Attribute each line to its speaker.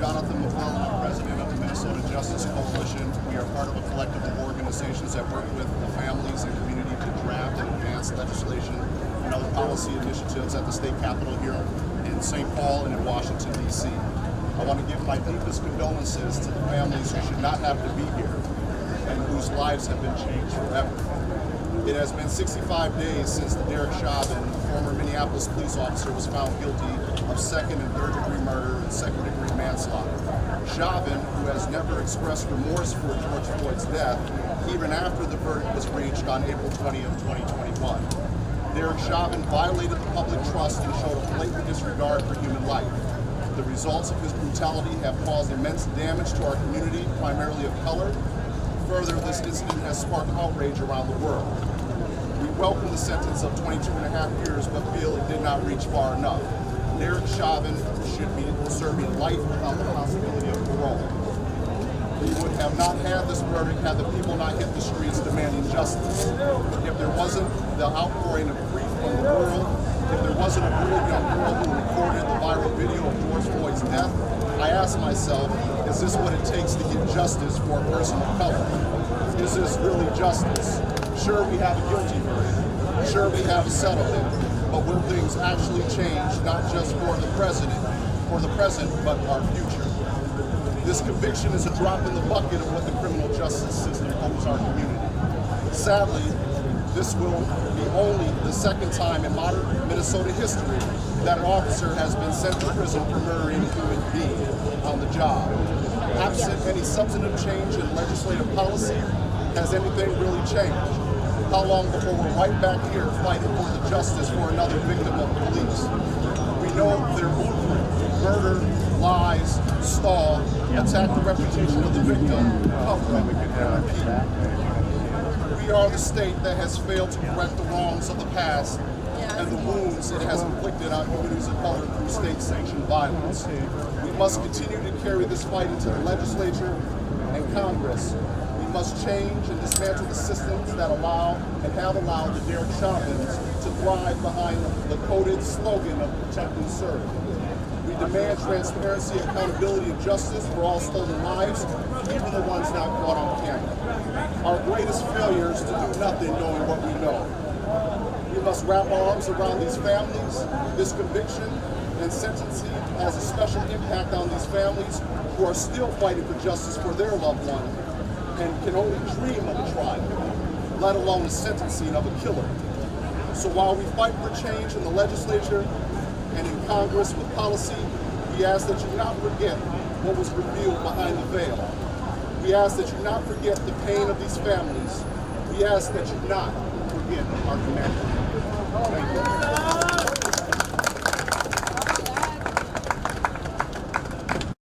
Speaker 1: Jonathan McClellan, president of the Minnesota Justice Coalition. We are part of a collective of organizations that work with the families and community to draft and advance legislation and other policy initiatives at the state capitol here in St. Paul and in Washington, D.C. I want to give my deepest condolences to the families who should not have to be here and whose lives have been changed forever. It has been 65 days since the Derek Chauvin, former Minneapolis police officer, was found guilty of second and third degree murder and second degree manslaughter. Chauvin, who has never expressed remorse for George Floyd's death, even after the verdict was reached on April 20th, 2021. Derek Chauvin violated the public trust and showed a blatant disregard for human life. The results of his brutality have caused immense damage to our community, primarily of color. Further, this incident has sparked outrage around the world. We welcome the sentence of 22.5 years, but feel it did not reach far enough. Derek Chauvin should be serving life without the possibility of parole. We would have not had this verdict had the people not hit the streets demanding justice. If there wasn't the outpouring of grief from the world, if there wasn't a brave young girl who recorded the viral video of George Floyd's death, I ask myself, is this what it takes to get justice for a person of color? Is this really justice? Sure, we have a guilty verdict. Sure, we have a settlement. But will things actually change, not just for the present, but our future? This conviction is a drop in the bucket of what the criminal justice system owes our community. Sadly, this will be only the second time in modern Minnesota history that an officer has been sent to prison for murdering a human being on the job. Absent any substantive change in legislative policy, has anything really changed? How long before we're right back here fighting for the justice for another victim of police? We know their blueprint: murder, lies, stall, attack the reputation of the victim, cover up, and repeat. We are the state that has failed to correct the wrongs of the past and the wounds it has inflicted on communities of color through state-sanctioned violence. We must continue to carry this fight into the legislature and Congress. We must change and dismantle the systems that allow and have allowed the Derek Chauvins to thrive behind the coded slogan of protect and serve. We demand transparency, accountability, and justice for all stolen lives, even the ones not caught on camera. Our greatest failure is to do nothing knowing what we know. We must wrap our arms around these families. This conviction and sentencing has a special impact on these families who are still fighting for justice for their loved one and can only dream of a trial, let alone the sentencing of a killer. So while we fight for change in the legislature and in Congress with policy, we ask that you not forget what was revealed behind the veil. We ask that you not forget the pain of these families. We ask that you not forget our commander. Thank you.